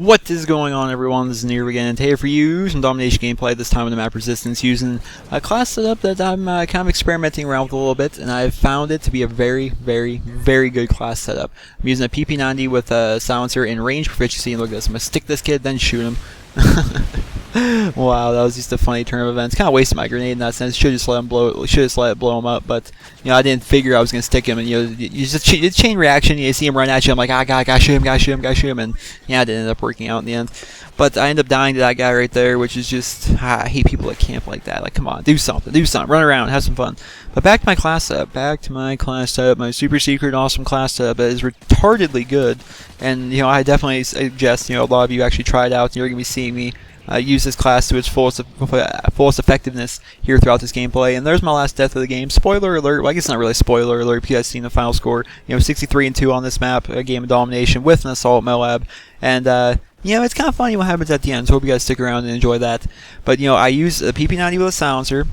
What is going on, everyone? This is Nero again, and today for you some domination gameplay, this time with the map Resistance, using a class setup that I'm kind of experimenting around with a little bit, and I've found it to be a very good class setup. I'm using a PP90 with a silencer and range proficiency, and look at this, I'm going to stick this kid, then shoot him. Wow, that was just a funny turn of events. Kind of wasted my grenade in that sense. Should just let him blow. Should just let it blow him up. But I didn't figure I was gonna stick him. And you just it's chain reaction. You see him run at you. I'm like, gotta shoot him, gotta shoot him, gotta shoot him. And yeah, it ended up working out in the end. But I ended up dying to that guy right there, which is just I hate people that camp like that. Like, come on, do something, run around, have some fun. But back to my class setup. My super secret, awesome class setup that is retardedly good. And I definitely suggest a lot of you actually try it out. And you're gonna be seeing me use this class to its fullest effectiveness here throughout this gameplay. And there's my last death of the game. Spoiler alert. Well, I guess not really spoiler alert because I've seen the final score. 63-2 on this map, a game of domination with an Assault MOAB. And it's kind of funny what happens at the end. So hope you guys stick around and enjoy that. But I use a PP90 with a silencer.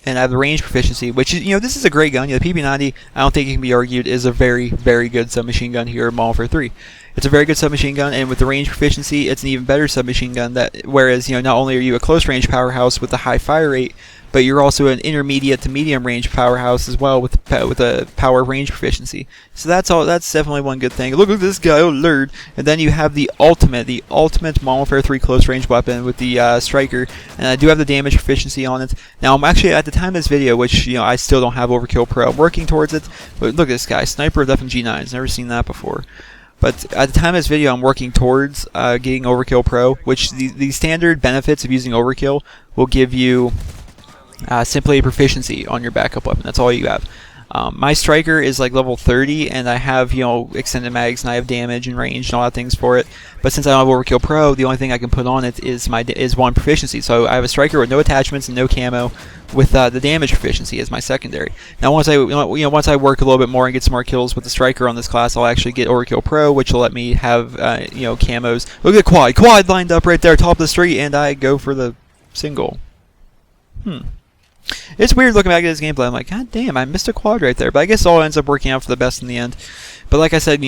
And I have the range proficiency, which is, this is a great gun. The PP90, I don't think it can be argued, is a very good submachine gun here in Modern Warfare 3. It's a very good submachine gun, and with the range proficiency, it's an even better submachine gun. Whereas, not only are you a close range powerhouse with a high fire rate, but you're also an intermediate to medium range powerhouse as well with a power range proficiency. So that's definitely one good thing. Look at this guy, oh lord! And then you have the ultimate Modern Warfare 3 close range weapon with the striker, and I do have the damage proficiency on it. Now I'm actually at the time of this video, which I still don't have Overkill Pro. I'm working towards it. But look at this guy, sniper with FMG9s. Never seen that before. But at the time of this video, I'm working towards getting Overkill Pro, which the standard benefits of using Overkill will give you simply a proficiency on your backup weapon. That's all you have. My striker is like level 30, and I have extended mags, and I have damage and range and all that things for it. But since I don't have Overkill Pro, the only thing I can put on it is one proficiency. So I have a striker with no attachments and no camo, with the damage proficiency as my secondary. Now once I work a little bit more and get some more kills with the striker on this class, I'll actually get Overkill Pro, which will let me have camos. Look at the quad lined up right there, top of the street, and I go for the single. It's weird looking back at this gameplay. I'm like, god damn, I missed a quad right there. But I guess it all ends up working out for the best in the end. But like I said,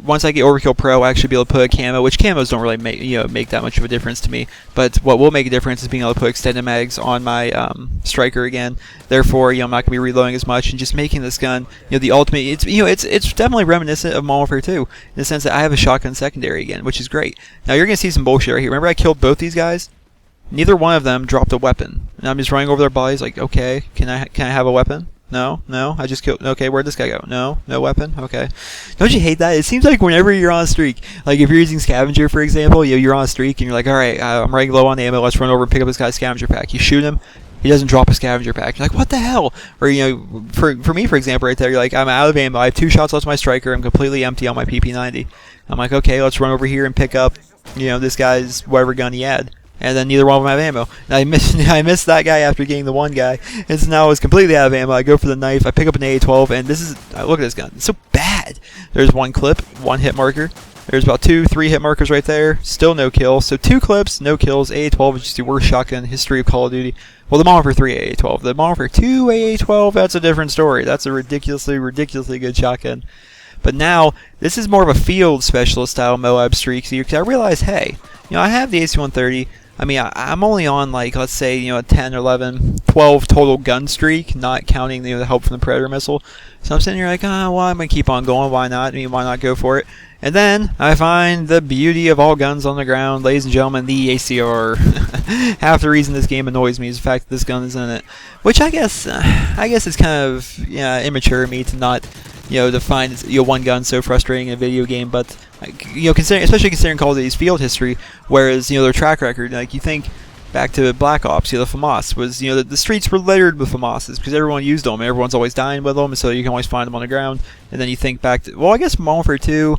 once I get Overkill Pro, I actually be able to put a camo, which camos don't really make that much of a difference to me. But what will make a difference is being able to put extended mags on my striker again. Therefore, I'm not going to be reloading as much and just making this gun, the ultimate. It's definitely reminiscent of Modern Warfare 2 in the sense that I have a shotgun secondary again, which is great. Now you're going to see some bullshit right here. Remember I killed both these guys? Neither one of them dropped a weapon. And I'm just running over their bodies like, okay, can I have a weapon? No, I just killed. Okay, where'd this guy go? No weapon. Okay. Don't you hate that? It seems like whenever you're on a streak, like if you're using scavenger, for example, you're on a streak and you're like, all right, I'm running low on ammo. Let's run over and pick up this guy's scavenger pack. You shoot him. He doesn't drop a scavenger pack. You're like, what the hell? Or, for me, for example, right there, you're like, I'm out of ammo. I have 2 shots left to my striker. I'm completely empty on my PP90. I'm like, okay, let's run over here and pick up, this guy's whatever gun he had. And then neither one of them have ammo. And I missed that guy after getting the one guy. And so now I was completely out of ammo. I go for the knife. I pick up an AA-12, and this is look at this gun. It's so bad. There's one clip, 1 hit marker. There's about 2-3 hit markers right there. Still no kill. So 2 clips, no kills. AA-12 is just the worst shotgun in the history of Call of Duty. Well, the Modern Warfare 3 AA-12. The Modern Warfare 2 AA-12, that's a different story. That's a ridiculously good shotgun. But now, this is more of a field specialist style MOAB streak here, because I realized, hey, I have the AC-130. I mean, I'm only on, like, let's say, a 10, 11, 12 total gun streak, not counting, the help from the Predator missile. So I'm sitting here like, well, I'm going to keep on going. Why not? I mean, why not go for it? And then I find the beauty of all guns on the ground, ladies and gentlemen, the ACR. Half the reason this game annoys me is the fact that this gun is in it. Which I guess it's kind of immature of me to not to find one gun so frustrating in a video game, but especially considering Call of Duty's field history, whereas their track record, like you think back to Black Ops, the FAMAS was the streets were littered with FAMASs because everyone used them, and everyone's always dying with them, so you can always find them on the ground. And then you think back to, well, I guess Modern Warfare 2.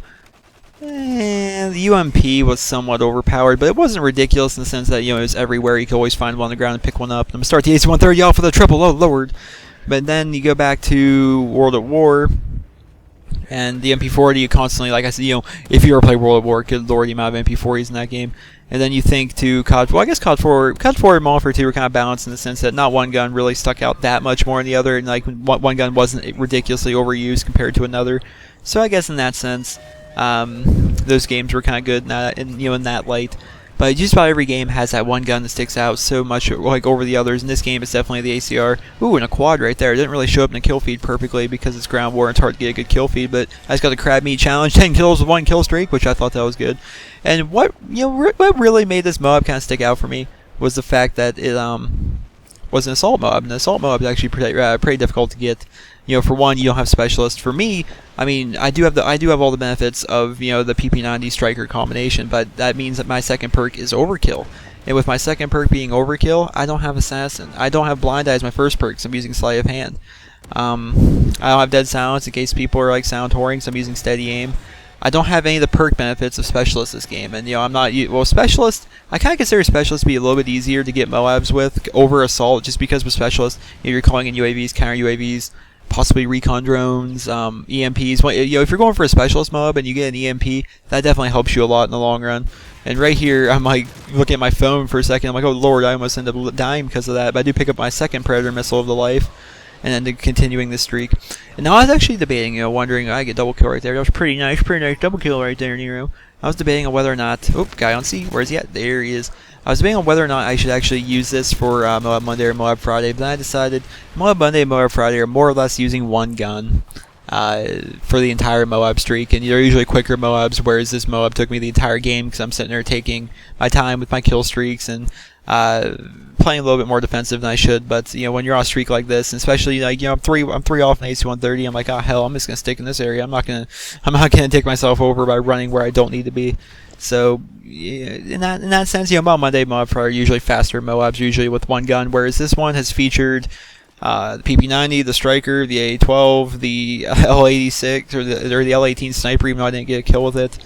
The UMP was somewhat overpowered, but it wasn't ridiculous in the sense that it was everywhere. You could always find one on the ground and pick one up. I'm gonna start the AC-130 off with a triple lowered, but then you go back to World at War. And the MP40, you constantly, like I said, if you ever play World at War, good lord, the amount of MP40s in that game. And then you think to COD, well, I guess COD 4 and Modern Warfare 2 were kind of balanced in the sense that not one gun really stuck out that much more than the other, and like one gun wasn't ridiculously overused compared to another. So I guess in that sense, Those games were kind of good in that light. But just about every game has that one gun that sticks out so much like over the others. In this game, it's definitely the ACR. Ooh, and a quad right there. It didn't really show up in the kill feed perfectly because it's ground war and it's hard to get a good kill feed. But I just got the crab meat challenge, 10 kills with 1 kill streak, which I thought that was good. And what really made this MOAB kind of stick out for me was the fact that it was an assault MOAB. And the assault MOAB is actually pretty difficult to get. For one, you don't have specialists. For me, I mean, I do have all the benefits of the PP90 striker combination, but that means that my second perk is Overkill. And with my second perk being Overkill, I don't have Assassin. I don't have Blind Eye as my first perk, so I'm using Sleight of Hand. I don't have Dead Silence in case people are like sound whoring, so I'm using Steady Aim. I don't have any of the perk benefits of Specialist this game, and I'm not Specialist. I kind of consider Specialist to be a little bit easier to get MOABs with over Assault, just because with Specialist, you're calling in UAVs, counter UAVs. Possibly recon drones, EMPs. If you're going for a specialist MOAB and you get an EMP, that definitely helps you a lot in the long run. And right here, I'm like looking at my phone for a second. I'm like, oh lord, I almost ended up dying because of that. But I do pick up my second Predator missile of the life, and then continuing the streak. And now I was actually debating, wondering, I get double kill right there. That was pretty nice double kill right there, Nero. I was debating on whether or not. Oh, guy on C. Where is he at? There he is. I was debating on whether or not I should actually use this for MOAB Monday or MOAB Friday, but then I decided MOAB Monday and MOAB Friday are more or less using one gun for the entire MOAB streak, and they're usually quicker MOABs, whereas this MOAB took me the entire game because I'm sitting there taking my time with my kill streaks and playing a little bit more defensive than I should. But when you're on a streak like this, and especially I'm three off in AC-130, I'm like, oh hell, I'm just gonna stick in this area. I'm not gonna take myself over by running where I don't need to be. So in that sense, MOAB Monday, MOAB Friday are usually faster MOABs, usually with one gun, whereas this one has featured the PP90, the Striker, the A12, the L86, or the L18 Sniper, even though I didn't get a kill with it.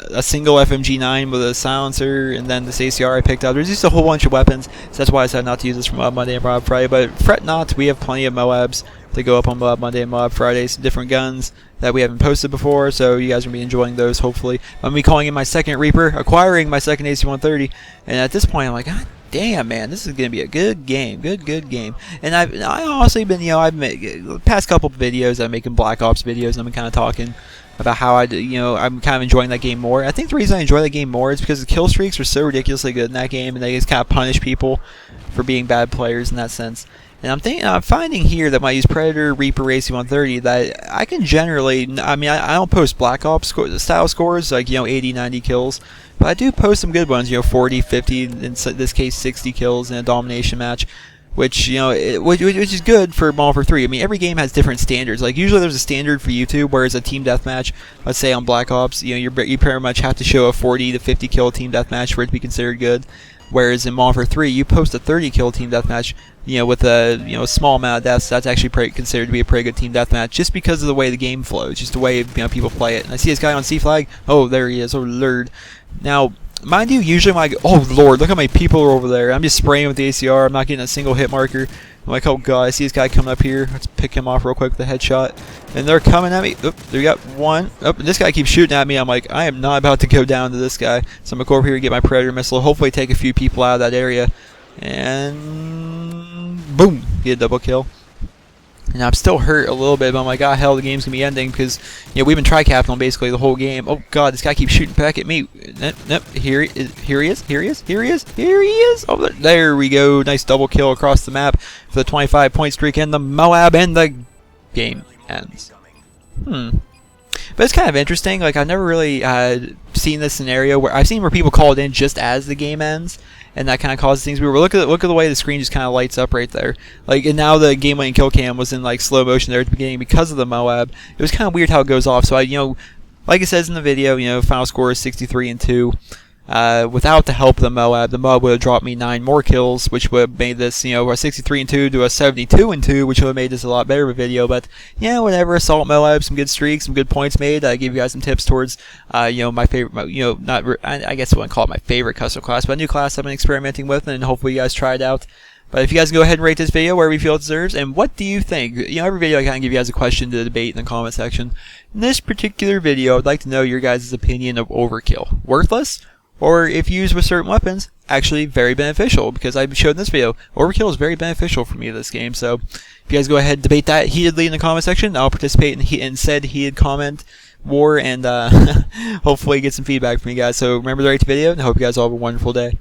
A single FMG9 with a silencer, and then this ACR I picked up. There's just a whole bunch of weapons, so that's why I decided not to use this for MOAB Monday and MOAB Friday. But fret not, we have plenty of MOABs to go up on MOAB Monday and MOAB Friday. Some different guns that we haven't posted before, so you guys are going to be enjoying those, hopefully. I'm going to be calling in my second Reaper, acquiring my second AC-130, and at this point I'm like, God damn, man, this is going to be a good game, good game. And I honestly been, I've made the past couple of videos, I'm making Black Ops videos, and I'm kind of talking about how I'm kind of enjoying that game more. I think the reason I enjoy that game more is because the kill streaks are so ridiculously good in that game, and they just kind of punish people for being bad players in that sense. And I'm finding here that when I use Predator, Reaper, AC-130, that I can generally, I don't post Black Ops style scores, like, 80, 90 kills, but I do post some good ones, 40, 50, in this case 60 kills in a domination match, which, which is good for Modern Warfare 3. I mean, every game has different standards. Like, usually there's a standard for YouTube, whereas a team deathmatch, let's say on Black Ops, you pretty much have to show a 40 to 50 kill team deathmatch for it to be considered good. Whereas in Modern Warfare 3, you post a 30 kill team deathmatch, with a small amount of deaths, that's actually considered to be a pretty good team deathmatch, just because of the way the game flows, just the way people play it. And I see this guy on C flag. Oh, there he is. Oh, lord. Now, mind you, usually when I go, oh lord, look how many people are over there. I'm just spraying with the ACR. I'm not getting a single hit marker. I'm like, oh god, I see this guy coming up here. Let's pick him off real quick with a headshot. And they're coming at me. Oh, there we got one. Oh, and this guy keeps shooting at me. I'm like, I am not about to go down to this guy. So I'm going to go over here and get my Predator missile. Hopefully take a few people out of that area. And boom, get a double kill. And I'm still hurt a little bit, but I'm like, oh hell, the game's going to be ending because, we've been tri-capping on basically the whole game. Oh god, this guy keeps shooting back at me. Nope, here he is. Oh, there we go. Nice double kill across the map for the 25-point streak and the MOAB, and the game ends. But it's kind of interesting. Like, I've never really seen this scenario where I've seen where people call it in just as the game ends, and that kind of causes things. Look at the way the screen just kind of lights up right there. Like, and now the game-winning kill cam was in like slow motion there at the beginning because of the MOAB. It was kind of weird how it goes off. So like it says in the video, final score is 63-2. Without the help of the MOAB would have dropped me 9 more kills, which would have made this, a 63-2 to a 72-2, which would have made this a lot better of a video. But, whatever, Assault MOAB, some good streaks, some good points made. I gave you guys some tips towards, my favorite, I guess I wouldn't call it my favorite custom class, but a new class I've been experimenting with, and hopefully you guys try it out. But if you guys can go ahead and rate this video wherever you feel it deserves, and what do you think? Every video I kind of give you guys a question to debate in the comment section. In this particular video, I'd like to know your guys' opinion of Overkill. Worthless? Or if used with certain weapons, actually very beneficial, because I showed in this video, Overkill is very beneficial for me in this game. So if you guys go ahead and debate that heatedly in the comment section, I'll participate in said heated comment war, and hopefully get some feedback from you guys. So remember to rate the video, and I hope you guys all have a wonderful day.